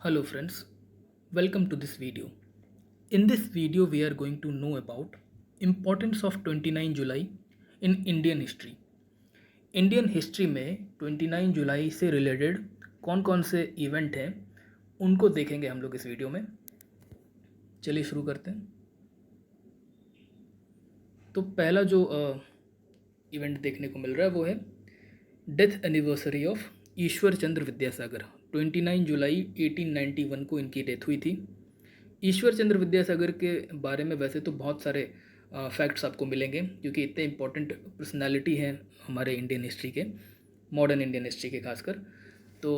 Hello friends, welcome to this video. In this video we are going to know about importance of 29 July in Indian history. Indian history में 29 जुलाई से related कौन कौन से event हैं उनको देखेंगे हम लोग इस वीडियो में। चलिए शुरू करते हैं। तो पहला जो इवेंट देखने को मिल रहा है वो है death anniversary of Ishwar Chandra Vidyasagar. 29 जुलाई 1891 को इनकी डेथ हुई थी। ईश्वर चंद्र विद्यासागर के बारे में वैसे तो बहुत सारे फैक्ट्स आपको मिलेंगे क्योंकि इतने इम्पोर्टेंट पर्सनालिटी हैं हमारे इंडियन हिस्ट्री के, मॉडर्न इंडियन हिस्ट्री के खासकर। तो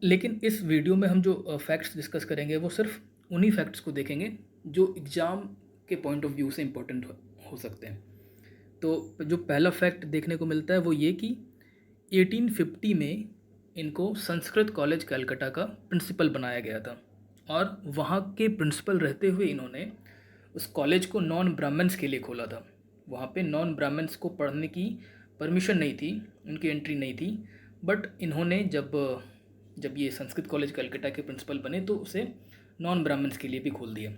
लेकिन इस वीडियो में हम जो फैक्ट्स डिस्कस करेंगे वो सिर्फ उन्हीं फैक्ट्स को देखेंगे जो एग्ज़ाम के पॉइंट ऑफ व्यू से इम्पोर्टेंट हो सकते हैं। तो जो पहला फैक्ट देखने को मिलता है वो ये कि 1850 में इनको संस्कृत कॉलेज कलकत्ता का प्रिंसिपल बनाया गया था और वहाँ के प्रिंसिपल रहते हुए इन्होंने उस कॉलेज को नॉन ब्राह्मण्स के लिए खोला था। वहाँ पे नॉन ब्राह्मण्स को पढ़ने की परमिशन नहीं थी, उनकी एंट्री नहीं थी, बट इन्होंने जब ये संस्कृत कॉलेज कलकत्ता के प्रिंसिपल बने तो उसे नॉन ब्राह्मण्स के लिए भी खोल दिया।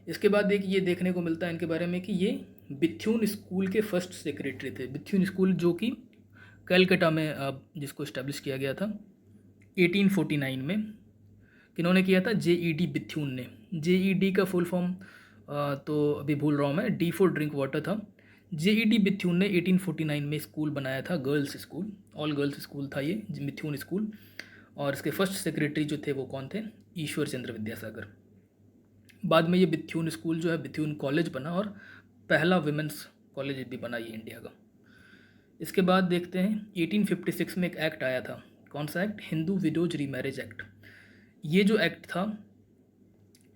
इसके बाद ये देखने को मिलता है इनके बारे में कि ये बिथ्यून स्कूल के फर्स्ट सेक्रेटरी थे। बिथ्यून स्कूल जो कि कलकत्ता में जिसको इस्टेब्लिश किया गया था 1849 में। किन्होंने किया था? जेईडी बिथ्यून ने। जेईडी का फुल फॉर्म तो अभी भूल रहा हूँ मैं, डी फॉर ड्रिंक वाटर था। जेईडी बिथ्यून ने 1849 में स्कूल बनाया था, girls school, all girls school था ये बिथ्यून स्कूल। और इसके फर्स्ट सेक्रेटरी जो थे वो कौन थे? ईश्वर चंद्र विद्यासागर। बाद में ये बिथ्यून स्कूल जो है बिथ्यून कॉलेज बना और पहला विमेंस कॉलेज भी बना ये इंडिया का। इसके बाद देखते हैं 1856 में एक एक्ट आया था। कौन सा act? Hindu widows remarriage act. ये जो एक्ट था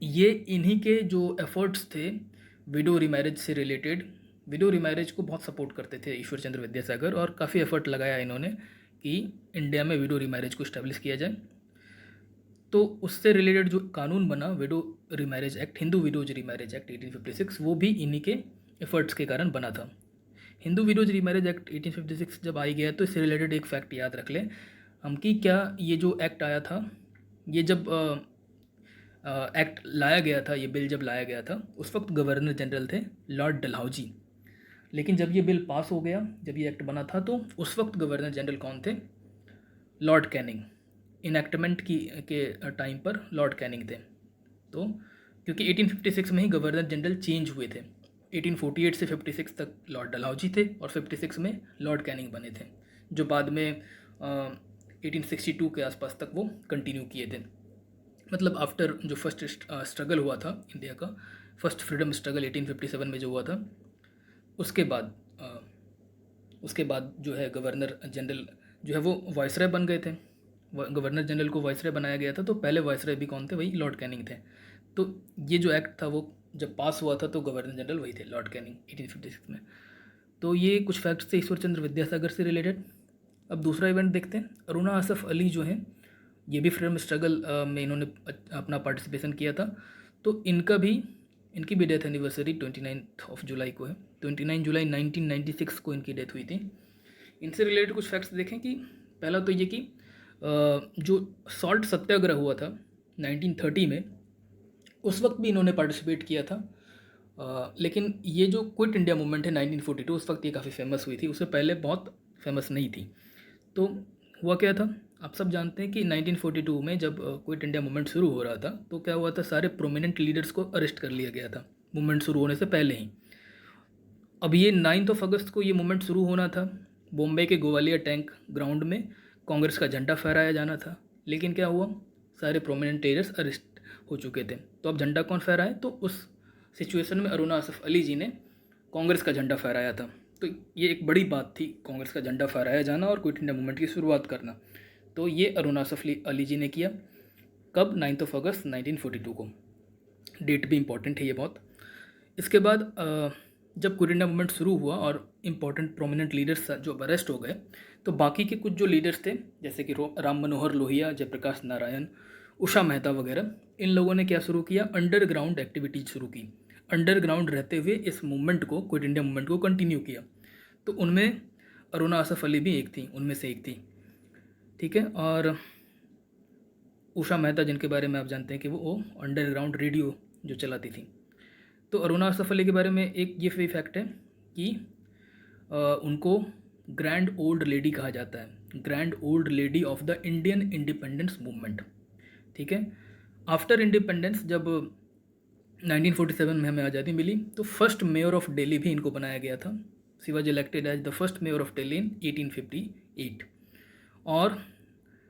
ये इन्हीं के जो एफर्ट्स थे विडो रीमैरिज से रिलेटेड। विडो रीमैरिज को बहुत सपोर्ट करते थे ईश्वर चंद्र विद्यासागर और काफ़ी एफर्ट लगाया इन्होंने कि इंडिया में विडो रीमैरिज को इस्टेब्लिश किया जाए। तो उससे रिलेटेड जो कानून बना window remarriage act, Hindu widows remarriage act 1856, वो भी इन्हीं के एफर्ट्स के कारण बना था। हिंदू विडोज रीमैरिज एक्ट 1856 जब आई गया तो इससे रिलेटेड एक फैक्ट याद रख लें हम कि क्या ये जो एक्ट आया था, ये जब एक्ट लाया गया था, ये बिल जब लाया गया था उस वक्त गवर्नर जनरल थे लॉर्ड डलहौजी। लेकिन जब ये बिल पास हो गया, जब ये एक्ट बना था तो उस वक्त गवर्नर जनरल कौन थे? Lord Canning. इनैक्टमेंट के टाइम पर लॉर्ड कैनिंग थे। तो क्योंकि 1856 में ही गवर्नर जनरल चेंज हुए थे, 1848 से 56 तक लॉर्ड डलहौजी थे और 56 में लॉर्ड कैनिंग बने थे, जो बाद में 1862 के आसपास तक वो कंटिन्यू किए थे। मतलब आफ्टर जो फर्स्ट स्ट्रगल हुआ था इंडिया का, फर्स्ट फ्रीडम स्ट्रगल 1857 में जो हुआ था, उसके बाद जो है गवर्नर जनरल जो है वो वाइसरॉय बन गए थे। गवर्नर जनरल को वाइसरॉय बनाया गया था, तो पहले वाइसरॉय भी कौन थे? वही लॉर्ड कैनिंग थे। तो ये जो एक्ट था वो जब पास हुआ था तो गवर्नर जनरल वही थे, लॉर्ड कैनिंग, 1856 में। तो ये कुछ फैक्ट्स थे ईश्वर चंद्र विद्यासागर से रिलेटेड। अब दूसरा इवेंट देखते हैं। अरुणा आसफ अली जो हैं ये भी फ्रीडम स्ट्रगल में इन्होंने अपना पार्टिसिपेशन किया था। तो इनकी भी डेथ एनिवर्सरी 29 जुलाई को है। 29 जुलाई 1996 को इनकी डेथ हुई थी। इनसे रिलेटेड कुछ फैक्ट्स देखें कि पहला तो ये कि जो सॉल्ट सत्याग्रह हुआ था 1930 में, उस वक्त भी इन्होंने पार्टिसिपेट किया था। लेकिन ये जो क्विट इंडिया मूवमेंट है 1942, उस वक्त ये काफ़ी फेमस हुई थी, उससे पहले बहुत फेमस नहीं थी। तो हुआ क्या था, आप सब जानते हैं कि 1942 में जब क्विट इंडिया मूवमेंट शुरू हो रहा था तो क्या हुआ था, सारे प्रोमिनेंट लीडर्स को अरेस्ट कर लिया गया था मूवमेंट शुरू होने से पहले ही। अब ये 9 अगस्त को ये मूवमेंट शुरू होना था। बॉम्बे के गोवालिया टैंक ग्राउंड में कांग्रेस का झंडा फहराया जाना था, लेकिन क्या हुआ, सारे प्रोमिनेंट लीडर्स अरेस्ट हो चुके थे। तो अब झंडा कौन फहराए? तो उस सिचुएशन में अरुणा आसफ अली जी ने कांग्रेस का झंडा फहराया था। तो ये एक बड़ी बात थी, कांग्रेस का झंडा फहराया जाना और क्विट इंडिया मूवमेंट की शुरुआत करना। तो ये अरुणा आसफ अली जी ने किया। कब? 9 अगस्त 1942 को। डेट भी इंपॉर्टेंट है ये बहुत। इसके बाद जब क्विट इंडिया मूवमेंट शुरू हुआ और इम्पॉर्टेंट प्रोमिनेंट लीडर्स जो अरेस्ट हो गए, तो बाकी के कुछ जो लीडर्स थे जैसे कि राम मनोहर लोहिया, जयप्रकाश नारायण, उषा मेहता वगैरह, इन लोगों ने क्या शुरू किया? अंडरग्राउंड एक्टिविटीज़ शुरू की। अंडरग्राउंड रहते हुए इस मूवमेंट को, क्विट इंडिया मूवमेंट को कंटिन्यू किया। तो उनमें अरुणा आसफ अली भी एक थी, उनमें से एक थी। ठीक है। और उषा मेहता, जिनके बारे में आप जानते हैं कि वो अंडरग्राउंड रेडियो जो चलाती थी। तो अरुणा सफल के बारे में एक ये भी फैक्ट है कि उनको ग्रैंड ओल्ड लेडी कहा जाता है, grand old lady of the Indian independence movement. ठीक है। आफ्टर इंडिपेंडेंस जब 1947 में हमें आज़ादी मिली तो फर्स्ट मेयर ऑफ दिल्ली भी इनको बनाया गया था। She was elected as the first mayor of Delhi in 1858। और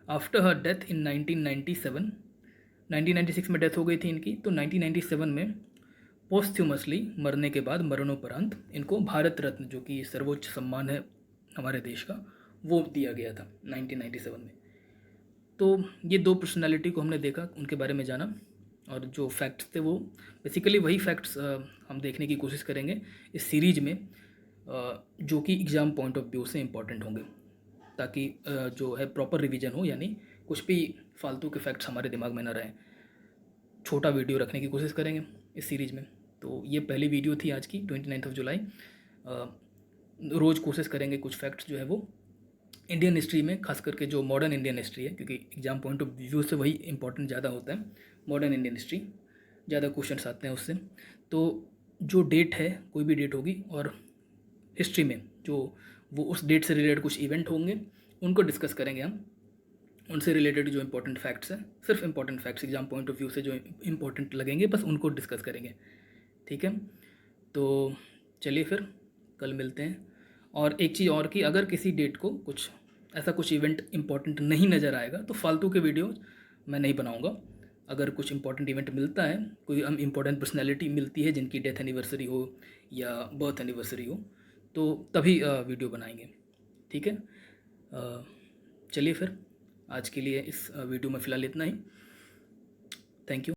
आफ्टर हर डेथ इन 1996 में डेथ हो गई थी इनकी, तो 1997 में पोस्थ्यूमसली मरने के बाद मरणोपरांत इनको भारत रत्न, जो कि सर्वोच्च सम्मान है हमारे देश का, वो दिया गया था 1997 में। तो ये दो पर्सनालिटी को हमने देखा, उनके बारे में जाना, और जो फैक्ट्स थे वो बेसिकली वही फैक्ट्स हम देखने की कोशिश करेंगे इस सीरीज में, जो कि एग्ज़ाम पॉइंट ऑफ व्यू से इम्पॉर्टेंट होंगे, ताकि जो है प्रॉपर रिवीजन हो, यानी कुछ भी फालतू के फैक्ट्स हमारे दिमाग में ना रहें। छोटा वीडियो रखने की कोशिश करेंगे इस सीरीज़ में। तो ये पहली वीडियो थी आज की 29 जुलाई। रोज़ कोशिश करेंगे कुछ फैक्ट्स जो है वो इंडियन हिस्ट्री में, खास करके जो मॉडर्न इंडियन हिस्ट्री है, क्योंकि एग्जाम पॉइंट ऑफ व्यू से वही इंपॉर्टेंट ज़्यादा होता है, मॉडर्न इंडियन हिस्ट्री ज़्यादा क्वेश्चंस आते हैं उससे। तो जो डेट है, कोई भी डेट होगी, और हिस्ट्री में जो वो उस डेट से रिलेटेड कुछ इवेंट होंगे उनको डिस्कस करेंगे हम, उनसे रिलेटेड जो इंपॉर्टेंट फैक्ट्स हैं, सिर्फ important facts exam point of view से जो इंपॉर्टेंट लगेंगे बस उनको डिस्कस करेंगे। ठीक है। तो चलिए फिर कल मिलते हैं। और एक चीज़ और, कि अगर किसी डेट को कुछ ऐसा कुछ इवेंट इंपॉर्टेंट नहीं नज़र आएगा तो फालतू के वीडियो मैं नहीं बनाऊंगा। अगर कुछ इंपॉर्टेंट इवेंट मिलता है, कोई इंपॉर्टेंट पर्सनैलिटी मिलती है जिनकी डेथ एनिवर्सरी हो या बर्थ एनिवर्सरी हो, तो तभी वीडियो बनाएंगे। ठीक है। चलिए फिर आज के लिए इस वीडियो में फ़िलहाल इतना ही। Thank you.